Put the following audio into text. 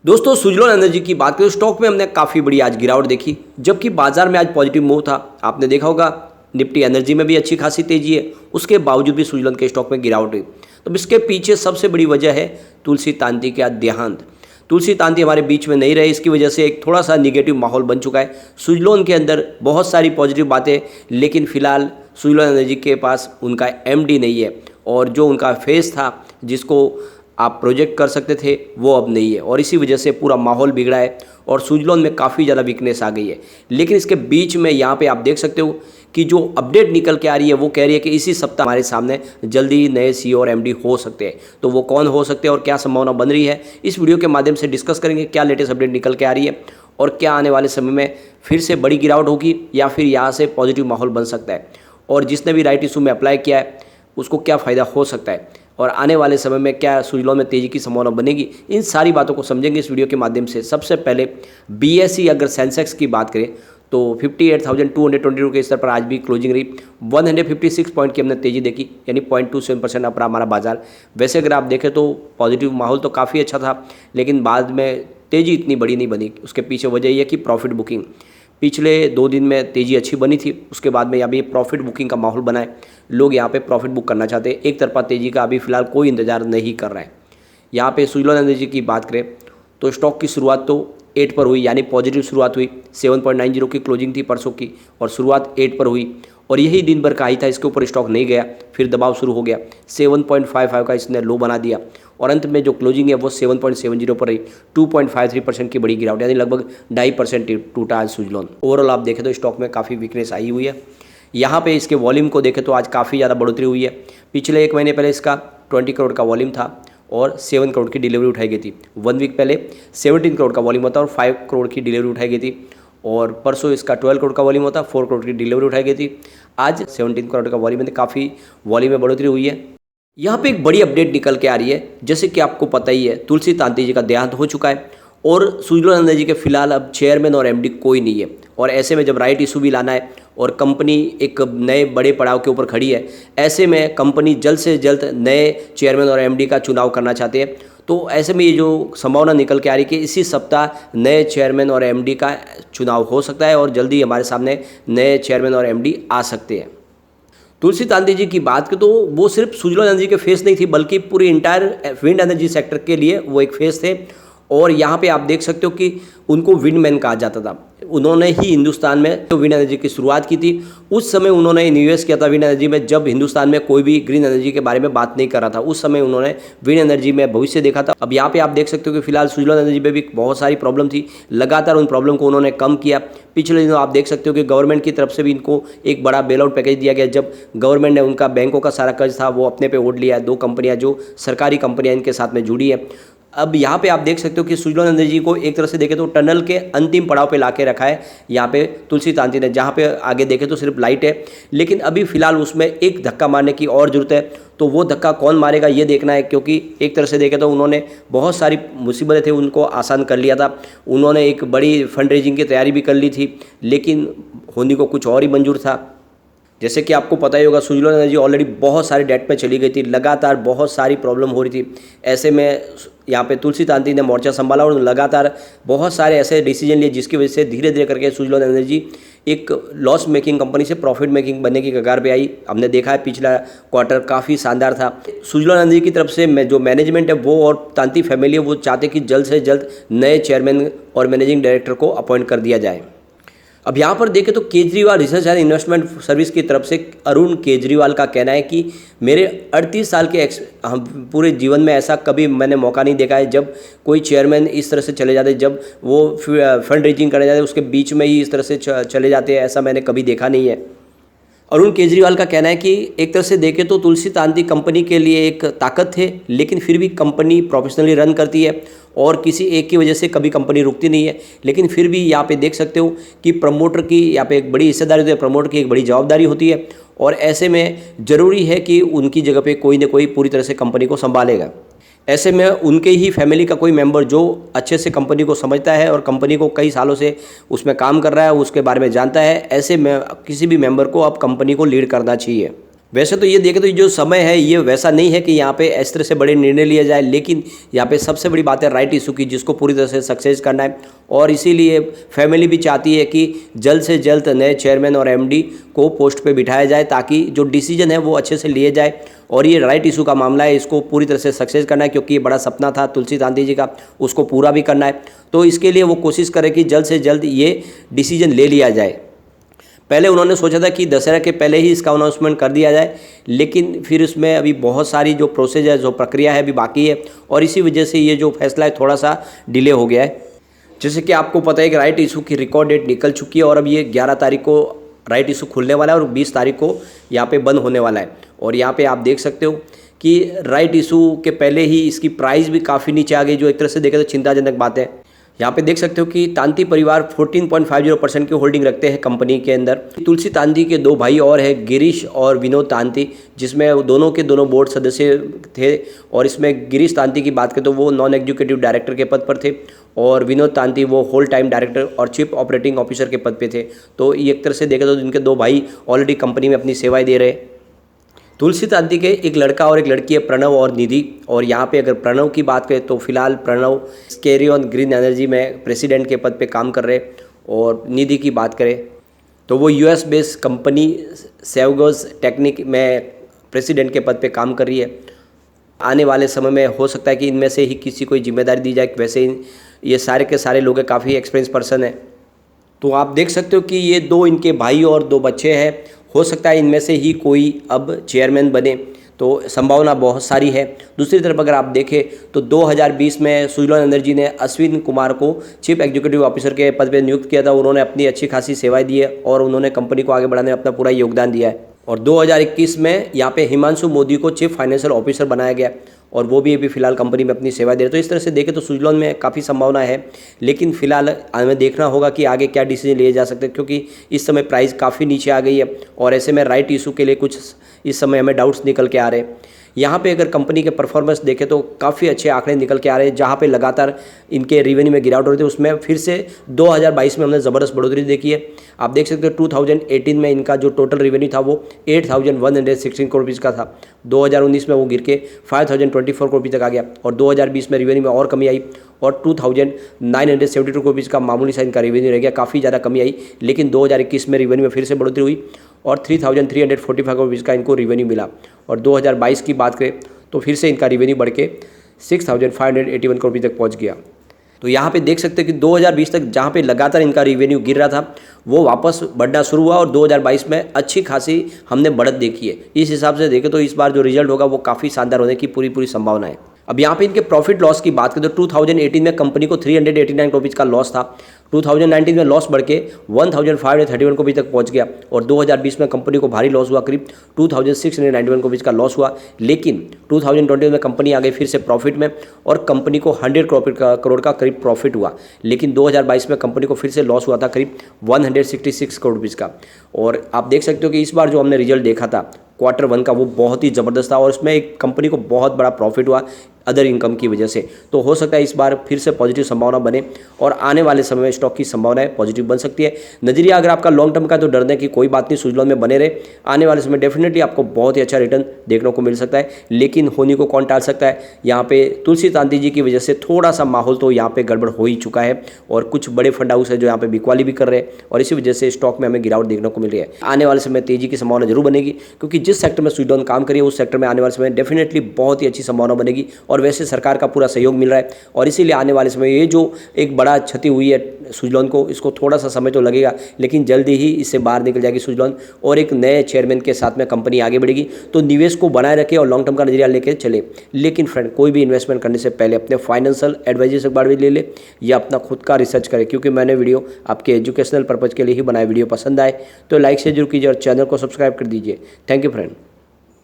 दोस्तों सुजलॉन एनर्जी की बात करें तो स्टॉक में हमने काफ़ी बड़ी आज गिरावट देखी, जबकि बाजार में आज पॉजिटिव मूव था। आपने देखा होगा निफ्टी एनर्जी में भी अच्छी खासी तेजी है, उसके बावजूद भी सुजलॉन के स्टॉक में गिरावट हुई। तो इसके पीछे सबसे बड़ी वजह है तुलसी तांती का देहांत। तुलसी तांती हमारे बीच में नहीं रहे, इसकी वजह से एक थोड़ा सा निगेटिव माहौल बन चुका है। सुजलॉन के अंदर बहुत सारी पॉजिटिव बातें, लेकिन फिलहाल सुजलॉन एनर्जी के पास उनका एमडी नहीं है, और जो उनका फेस था जिसको आप प्रोजेक्ट कर सकते थे वो अब नहीं है, और इसी वजह से पूरा माहौल बिगड़ा है और सुजलॉन में काफ़ी ज़्यादा वीकनेस आ गई है। लेकिन इसके बीच में यहाँ पे आप देख सकते हो कि जो अपडेट निकल के आ रही है वो कह रही है कि इसी सप्ताह हमारे सामने जल्दी नए सीईओ और एमडी हो सकते हैं। तो वो कौन हो सकते हैं और क्या संभावना बन रही है, इस वीडियो के माध्यम से डिस्कस करेंगे। क्या लेटेस्ट अपडेट निकल के आ रही है और क्या आने वाले समय में फिर से बड़ी गिरावट होगी या फिर यहाँ से पॉजिटिव माहौल बन सकता है, और जिसने भी राइट इशू में अप्लाई किया है उसको क्या फ़ायदा हो सकता है, और आने वाले समय में क्या सुजलॉन में तेज़ी की संभावना बनेगी। इन सारी बातों को समझेंगे इस वीडियो के माध्यम से। सबसे पहले बीएसई अगर सेंसेक्स की बात करें तो 58,222 के स्तर पर आज भी क्लोजिंग रही। 156 पॉइंट की हमने तेज़ी देखी, यानी 0.27% अपर हमारा बाजार। वैसे अगर आप देखें तो पॉजिटिव माहौल तो काफ़ी अच्छा था, लेकिन बाद में तेज़ी इतनी बड़ी नहीं बनी। उसके पीछे वजह यह है कि प्रॉफिट बुकिंग पिछले 2 दिन में तेज़ी अच्छी बनी थी, उसके बाद में यहाँ भी प्रॉफिट बुकिंग का माहौल बना है। लोग यहाँ पे प्रॉफिट बुक करना चाहते हैं। एक तरफा तेज़ी का अभी फ़िलहाल कोई इंतजार नहीं कर रहा है। यहाँ पे सुजलॉन एनर्जी की बात करें तो स्टॉक की शुरुआत तो 8 पर हुई, यानी पॉजिटिव शुरुआत हुई। 7.90 की क्लोजिंग थी परसों की, और शुरुआत 8 पर हुई, और यही दिन भर का हाई था। इसके ऊपर स्टॉक नहीं गया, फिर दबाव शुरू हो गया। 7.55 का इसने लो बना दिया, और अंत में जो क्लोजिंग है वो 7.70 पर रही। 2.53% की बड़ी गिरावट, यानी लगभग 2.5% टूटा आज सुजलॉन। ओवरऑल आप देखें तो स्टॉक में काफ़ी वीकनेस आई हुई है। यहाँ पे इसके वॉल्यूम को देखें तो आज काफ़ी ज़्यादा बढ़ोतरी हुई है। पिछले 1 महीने पहले इसका 20 करोड़ का वॉल्यूम था और 7 करोड़ की डिलीवरी उठाई गई थी। 1 वीक पहले 17 करोड़ का वॉल्यूम होता और 5 करोड़ की डिलीवरी उठाई गई थी, और परसों इसका 12 करोड़ का वॉल्यूम होता, 4 करोड़ की डिलीवरी उठाई गई थी। आज 17 करोड़ का वॉल्यूम है, काफ़ी वॉल्यूम में बढ़ोतरी हुई है। यहाँ पे एक बड़ी अपडेट निकल के आ रही है, जैसे कि आपको पता ही है तुलसी तांती जी का देहांत हो चुका है, और सुजलॉन एनर्जी के फिलहाल अब चेयरमैन और एमडी कोई नहीं है। और ऐसे में जब राइट इशू भी लाना है और कंपनी एक नए बड़े पड़ाव के ऊपर खड़ी है, ऐसे में कंपनी जल्द से जल्द नए चेयरमैन और एमडी का चुनाव करना चाहते हैं। तो ऐसे में ये जो संभावना निकल के आ रही है कि इसी सप्ताह नए चेयरमैन और एमडी का चुनाव हो सकता है, और जल्दी हमारे सामने नए चेयरमैन और एमडी आ सकते हैं। तुलसी तांती जी की बात करें तो वो सिर्फ सुजलॉन एनर्जी के फेस नहीं थी, बल्कि पूरी इंटायर विंड एनर्जी सेक्टर के लिए वो एक फेस थे। और यहाँ पे आप देख सकते हो कि उनको विंडमैन कहा जाता था। उन्होंने ही हिंदुस्तान में तो विंड एनर्जी की शुरुआत की थी। उस समय उन्होंने इन्वेस्ट किया था विंड एनर्जी में, जब हिंदुस्तान में कोई भी ग्रीन एनर्जी के बारे में बात नहीं कर रहा था। उस समय उन्होंने विंड एनर्जी में भविष्य देखा था। अब यहाँ पे आप देख सकते हो कि फिलहाल सुजलॉन एनर्जी में भी बहुत सारी प्रॉब्लम थी, लगातार उन प्रॉब्लम को उन्होंने कम किया। पिछले दिनों आप देख सकते हो कि गवर्नमेंट की तरफ से भी इनको एक बड़ा बेल आउट पैकेज दिया गया, जब गवर्नमेंट ने उनका बैंकों का सारा कर्ज था वो अपने पे ओढ़ लिया है। 2 कंपनियां जो सरकारी कंपनियां इनके साथ में जुड़ी है। अब यहाँ पे आप देख सकते हो कि सुजलॉन एनर्जी को एक तरह से देखें तो टनल के अंतिम पड़ाव पे लाके रखा है यहाँ पे तुलसी तांती ने, जहाँ पे आगे देखें तो सिर्फ लाइट है, लेकिन अभी फिलहाल उसमें एक धक्का मारने की और ज़रूरत है। तो वो धक्का कौन मारेगा ये देखना है, क्योंकि एक तरह से देखें तो उन्होंने बहुत सारी मुसीबतें थी उनको आसान कर लिया था। उन्होंने एक बड़ी फंड रेजिंग की तैयारी भी कर ली थी, लेकिन होने को कुछ और ही मंजूर था। जैसे कि आपको पता ही होगा सुजलॉन एनर्जी ऑलरेडी बहुत सारे डेट में चली गई थी, लगातार बहुत सारी प्रॉब्लम हो रही थी। ऐसे में यहाँ पे तुलसी तांती ने मोर्चा संभाला और लगातार बहुत सारे ऐसे डिसीजन लिए, जिसकी वजह से धीरे धीरे करके सुजलॉन एनर्जी एक लॉस मेकिंग कंपनी से प्रॉफिट मेकिंग बनने की कगार पे आई। हमने देखा है पिछला क्वार्टर काफ़ी शानदार था। सुजलॉन एनर्जी की तरफ से जो मैनेजमेंट है वो और तांती फैमिली है वो चाहते कि जल्द से जल्द नए चेयरमैन और मैनेजिंग डायरेक्टर को अपॉइंट कर दिया जाए। अब यहाँ पर देखें तो Kejriwal research and investment service की तरफ से अरुण केजरीवाल का कहना है कि मेरे 38 साल के पूरे जीवन में ऐसा कभी मैंने मौका नहीं देखा है जब कोई चेयरमैन इस तरह से चले जाते, जब वो फंड रेजिंग करने जाते उसके बीच में ही इस तरह से चले जाते हैं, ऐसा मैंने कभी देखा नहीं है। अरुण केजरीवाल का कहना है कि एक तरह से देखें तो तुलसी तांती कंपनी के लिए एक ताकत है, लेकिन फिर भी कंपनी प्रोफेशनली रन करती है और किसी एक की वजह से कभी कंपनी रुकती नहीं है। लेकिन फिर भी यहाँ पे देख सकते हो कि प्रमोटर की यहाँ पे एक बड़ी हिस्सेदारी होती है, प्रमोटर की एक बड़ी जवाबदारी होती है, और ऐसे में ज़रूरी है कि उनकी जगह पे कोई ना कोई पूरी तरह से कंपनी को संभालेगा। ऐसे में उनके ही फैमिली का कोई मेंबर जो अच्छे से कंपनी को समझता है और कंपनी को कई सालों से उसमें काम कर रहा है, उसके बारे में जानता है, ऐसे में किसी भी मेंबर को अब कंपनी को लीड करना चाहिए। वैसे तो ये देखें तो जो समय है ये वैसा नहीं है कि यहाँ पे इस तरह से बड़े निर्णय लिया जाए, लेकिन यहाँ पे सबसे बड़ी बात है राइट इशू की, जिसको पूरी तरह से सक्सेस करना है। और इसीलिए फैमिली भी चाहती है कि जल्द से जल्द नए चेयरमैन और एमडी को पोस्ट पे बिठाया जाए, ताकि जो डिसीजन है वो अच्छे से लिए जाए। और ये राइट इशू का मामला है, इसको पूरी तरह से सक्सेस करना है, क्योंकि ये बड़ा सपना था तुलसी गांधी जी का, उसको पूरा भी करना है। तो इसके लिए वो कोशिश करें कि जल्द से जल्द ये डिसीजन ले लिया जाए। पहले उन्होंने सोचा था कि दशहरा के पहले ही इसका अनाउंसमेंट कर दिया जाए, लेकिन फिर उसमें अभी बहुत सारी जो प्रोसेस है, जो प्रक्रिया है, अभी बाकी है, और इसी वजह से ये जो फैसला है थोड़ा सा डिले हो गया है। जैसे कि आपको पता है कि राइट इशू की रिकॉर्ड डेट निकल चुकी है, और अब ये 11 तारीख को राइट इशू खुलने वाला है और 20 तारीख को यहाँ पे बंद होने वाला है। और यहाँ पे आप देख सकते हो कि राइट इशू के पहले ही इसकी प्राइस भी काफ़ी नीचे आ गई, जो एक तरह से देखें तो चिंताजनक बात है। यहाँ पे देख सकते हो कि तांती परिवार 14.50% की होल्डिंग रखते हैं कंपनी के अंदर। तुलसी तांती के दो भाई और हैं, गिरीश और विनोद तांती, जिसमें दोनों के दोनों बोर्ड सदस्य थे। और इसमें गिरीश तांती की बात करें तो वो नॉन एग्जीक्यूटिव डायरेक्टर के पद पर थे, और विनोद तांती वो होल टाइम डायरेक्टर और चीफ ऑपरेटिंग ऑफिसर के पद पे थे। तो ये एक तरह से देखें तो इनके दो भाई ऑलरेडी कंपनी में अपनी सेवाएं दे रहे हैं। तुलसी तांती के एक लड़का और एक लड़की है, प्रणव और निधि। और यहाँ पे अगर प्रणव की बात करें तो फिलहाल प्रणव कैरियन ग्रीन एनर्जी में प्रेसिडेंट के पद पे काम कर रहे हैं, और निधि की बात करें तो वो यूएस बेस्ड कंपनी सेवगोस टेक्निक में प्रेसिडेंट के पद पे काम कर रही है। आने वाले समय में हो सकता है कि इनमें से ही किसी को जिम्मेदारी दी जाए। वैसे ये सारे के सारे लोग काफ़ी एक्सपीरियंस पर्सन है। तो आप देख सकते हो कि ये दो इनके भाई और दो बच्चे हैं, हो सकता है इनमें से ही कोई अब चेयरमैन बने, तो संभावना बहुत सारी है। दूसरी तरफ अगर आप देखें तो 2020 में सुजलॉन एनर्जी ने अश्विन कुमार को चीफ एग्जीक्यूटिव ऑफिसर के पद पर नियुक्त किया था। उन्होंने अपनी अच्छी खासी सेवाएं दी है और उन्होंने कंपनी को आगे बढ़ाने में अपना पूरा योगदान दिया है। और 2021 में यहाँ पे हिमांशु मोदी को चीफ फाइनेंशियल ऑफिसर बनाया गया, और वो भी अभी फिलहाल कंपनी में अपनी सेवा दे रहे। तो इस तरह से देखें तो सुजलॉन में काफ़ी संभावना है, लेकिन फिलहाल हमें देखना होगा कि आगे क्या डिसीजन लिए जा सकते हैं, क्योंकि इस समय प्राइस काफ़ी नीचे आ गई है। और ऐसे में राइट इशू के लिए कुछ इस समय हमें डाउट्स निकल के आ रहे हैं। यहाँ पे अगर कंपनी के परफॉर्मेंस देखें तो काफ़ी अच्छे आंकड़े निकल के आ रहे हैं, जहाँ पे लगातार इनके रेवेन्यू में गिरावट हो रही थी, उसमें फिर से 2022 में हमने ज़बरदस्त बढ़ोतरी देखी है। आप देख सकते हो 2018 में इनका जो टोटल रेवेन्यू था वो 8,116 करोड़ रुपीज़ का था। 2019 में वो गिर के 5,024 करोड़ रुपये तक आ गया, और 2020 में रेवेन्यू में और कमी आई, और 2,972 करोड़ रुपीज़ का मामूली सा इनका रेवेन्यू रह गया, काफ़ी ज़्यादा कमी आई। लेकिन 2021 में रेवेन्यू में फिर से बढ़ोतरी हुई, और 3,345 करोड़ रुपीज़ का इनको रेवेन्यू मिला। और 2022 की बात करें तो फिर से इनका रेवेन्यू बढ़ के 6,581 करोड़ रुपये तक पहुँच गया। तो यहाँ पे देख सकते हैं कि 2020 तक जहाँ पे लगातार इनका रेवेन्यू गिर रहा था, वो वापस बढ़ना शुरू हुआ, और 2022 में अच्छी खासी हमने बढ़त देखी है। इस हिसाब से देखें तो इस बार जो रिजल्ट होगा वो काफ़ी शानदार होने की पूरी संभावना है। अब यहाँ पे इनके प्रॉफिट लॉस की बात करें तो 2018 में कंपनी को 389 करोड़ रुपीज़ का लॉस था। 2019 में लॉस बढ़ के 1,531 करोड़ रुपये तक पहुँच गया, और 2020 में कंपनी को भारी लॉस हुआ, करीब 2,691 करोड़ रुपीज़ का लॉस हुआ। लेकिन 2020 में कंपनी आ गई फिर से प्रॉफिट में, और कंपनी को 100 करोड़ का करीब प्रॉफिट हुआ। लेकिन 2022 में कंपनी को फिर से लॉस हुआ था, करीब 166 करोड़ रुपीज़ का। और आप देख सकते हो कि इस बार जो हमने रिजल्ट देखा था Q1 का, वो बहुत ही ज़बरदस्त था, और उसमें एक कंपनी को बहुत बड़ा प्रॉफिट हुआ अदर इनकम की वजह से। तो हो सकता है इस बार फिर से पॉजिटिव संभावना बने, और आने वाले समय में स्टॉक की संभावना पॉजिटिव बन सकती है। नजरिया अगर आपका लॉन्ग टर्म का तो डरने की कोई बात नहीं, सुजलॉन में बने रहे। आने वाले समय डेफिनेटली आपको बहुत ही अच्छा रिटर्न देखने को मिल सकता है, लेकिन होनी को कौन टाल सकता है। यहाँ पे तुलसी तांती जी की वजह से थोड़ा सा माहौल तो यहाँ पे गड़बड़ हो ही चुका है, और कुछ बड़े फंड हाउस है जो यहाँ पे बिकवाली भी कर रहे हैं, और इसी वजह से स्टॉक में हमें गिरावट देखने को मिल रही है। आने वाले समय तेजी की संभावना जरूर बनेगी, क्योंकि जिस सेक्टर में सुजलॉन काम करिए उस सेक्टर में आने वाले समय डेफिनेटली बहुत ही अच्छी संभावना बनेगी, और वैसे सरकार का पूरा सहयोग मिल रहा है। और इसीलिए आने वाले समय ये जो एक बड़ा क्षति हुई है सुजलॉन को, इसको थोड़ा सा समय तो लगेगा, लेकिन जल्दी ही इससे बाहर निकल जाएगी सुजलॉन, और एक नए चेयरमैन के साथ में कंपनी आगे बढ़ेगी। तो निवेश को बनाए रखें और लॉन्ग टर्म का नजरिया लेकर चले। लेकिन फ्रेंड, कोई भी इन्वेस्टमेंट करने से पहले अपने फाइनेंशियल एडवाइजर से बात भी ले ले, या अपना खुद का रिसर्च करें, क्योंकि मैंने वीडियो आपके एजुकेशनल पर्पज़ के लिए ही बनाया। वीडियो पसंद आए तो लाइक से जरूर कीजिए, और चैनल को सब्सक्राइब कर दीजिए। Thank you friend.